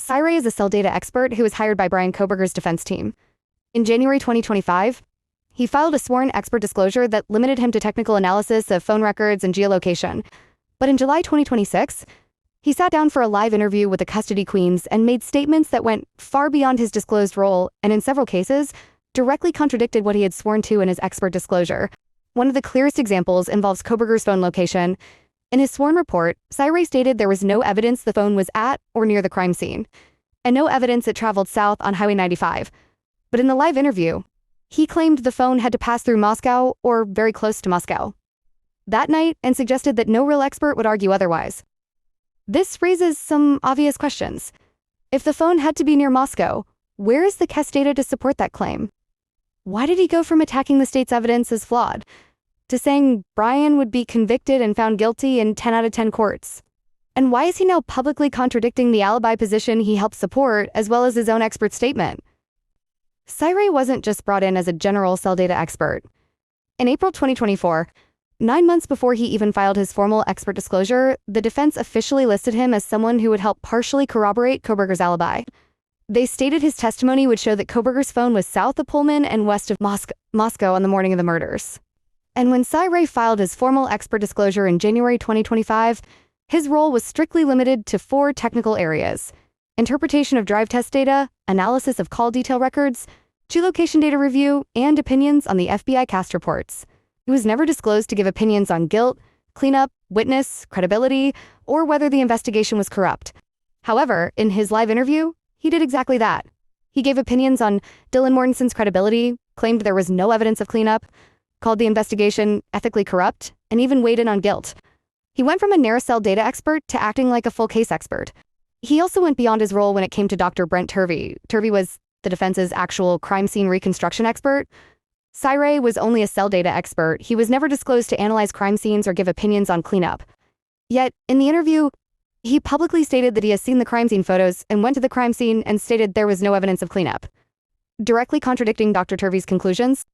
Ray is a cell data expert who was hired by Bryan Kohberger's defense team. In January 2025, he filed a sworn expert disclosure that limited him to technical analysis of phone records and geolocation. But in July 2026, he sat down for a live interview with the custody queens and made statements that went far beyond his disclosed role and, in several cases, directly contradicted what he had sworn to in his expert disclosure. One of the clearest examples involves Kohberger's phone location. In his sworn report, Ray stated there was no evidence the phone was at or near the crime scene, and no evidence it traveled south on Highway 95. But in the live interview, he claimed the phone had to pass through Moscow or very close to Moscow that night and suggested that no real expert would argue otherwise. This raises some obvious questions. If the phone had to be near Moscow, where is the CAS data to support that claim? Why did he go from attacking the state's evidence as flawed to saying Bryan would be convicted and found guilty in 10 out of 10 courts? And why is he now publicly contradicting the alibi position he helped support as well as his own expert statement? Ray wasn't just brought in as a general cell data expert. In April 2024, 9 months before he even filed his formal expert disclosure, the defense officially listed him as someone who would help partially corroborate Kohberger's alibi. They stated his testimony would show that Kohberger's phone was south of Pullman and west of Moscow on the morning of the murders. And when Ray filed his formal expert disclosure in January 2025, his role was strictly limited to 4 technical areas: interpretation of drive test data, analysis of call detail records, geolocation data review, and opinions on the FBI CAS reports. He was never disclosed to give opinions on guilt, cleanup, witness, credibility, or whether the investigation was corrupt. However, in his live interview, he did exactly that. He gave opinions on Dylan Mortensen's credibility, claimed there was no evidence of cleanup, called the investigation ethically corrupt, and even weighed in on guilt. He went from a narrow cell data expert to acting like a full case expert. He also went beyond his role when it came to Dr. Brent Turvey. Turvey was the defense's actual crime scene reconstruction expert. Ray was only a cell data expert. He was never disclosed to analyze crime scenes or give opinions on cleanup. Yet, in the interview, he publicly stated that he has seen the crime scene photos and went to the crime scene and stated there was no evidence of cleanup. Directly contradicting Dr. Turvey's conclusions,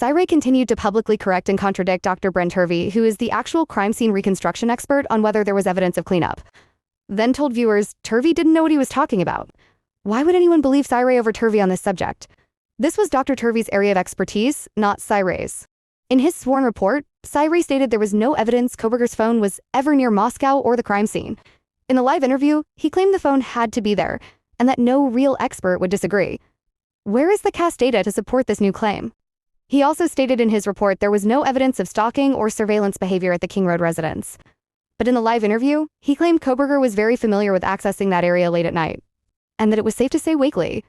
Ray continued to publicly correct and contradict Dr. Brent Turvey, who is the actual crime scene reconstruction expert, on whether there was evidence of cleanup. Then told viewers Turvey didn't know what he was talking about. Why would anyone believe Ray over Turvey on this subject? This was Dr. Turvey's area of expertise, not Ray's. In his sworn report, Ray stated there was no evidence Kohberger's phone was ever near Moscow or the crime scene. In the live interview, he claimed the phone had to be there, and that no real expert would disagree. Where is the CAS data to support this new claim? He also stated in his report there was no evidence of stalking or surveillance behavior at the King Road residence. But in the live interview, he claimed Kohberger was very familiar with accessing that area late at night, and that it was safe to say weekly.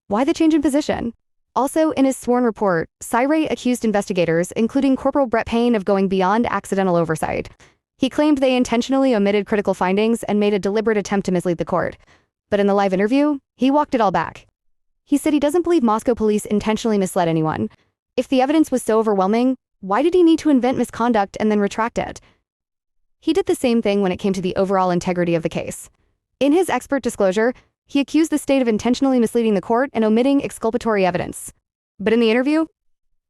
Why the change in position? Also, in his sworn report, Ray accused investigators, including Corporal Brett Payne, of going beyond accidental oversight. He claimed they intentionally omitted critical findings and made a deliberate attempt to mislead the court. But in the live interview, he walked it all back. He said he doesn't believe Moscow police intentionally misled anyone. If the evidence was so overwhelming, why did he need to invent misconduct and then retract it? He did the same thing when it came to the overall integrity of the case. In his expert disclosure, he accused the state of intentionally misleading the court and omitting exculpatory evidence. But in the interview,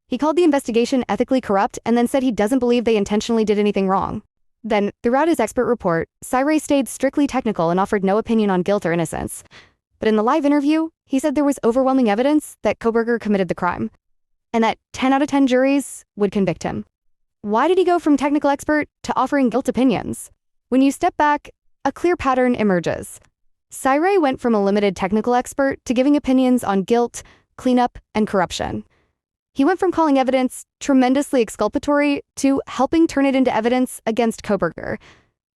he called the investigation ethically corrupt and then said he doesn't believe they intentionally did anything wrong. Then, throughout his expert report, Ray stayed strictly technical and offered no opinion on guilt or innocence. But in the live interview, he said there was overwhelming evidence that Kohberger committed the crime, and that 10 out of 10 juries would convict him. Why did he go from technical expert to offering guilt opinions? When you step back, a clear pattern emerges. Ray went from a limited technical expert to giving opinions on guilt, cleanup, and corruption. He went from calling evidence tremendously exculpatory to helping turn it into evidence against Kohberger.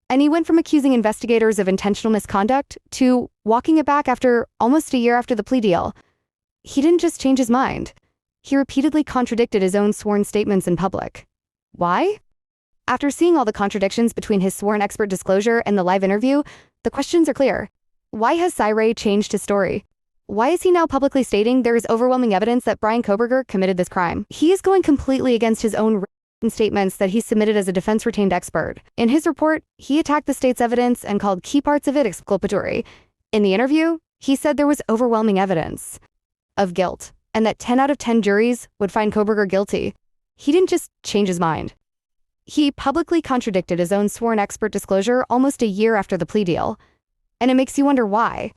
And he went from accusing investigators of intentional misconduct to walking it back after almost a year after the plea deal. He didn't just change his mind. He repeatedly contradicted his own sworn statements in public. Why? After seeing all the contradictions between his sworn expert disclosure and the live interview, the questions are clear. Why has Ray changed his story? Why is he now publicly stating there is overwhelming evidence that Bryan Kohberger committed this crime? He is going completely against his own statements that he submitted as a defense-retained expert. In his report, he attacked the state's evidence and called key parts of it exculpatory. In the interview, he said there was overwhelming evidence of guilt, and that 10 out of 10 juries would find Kohberger guilty. He didn't just change his mind. He publicly contradicted his own sworn expert disclosure almost a year after the plea deal. And it makes you wonder why.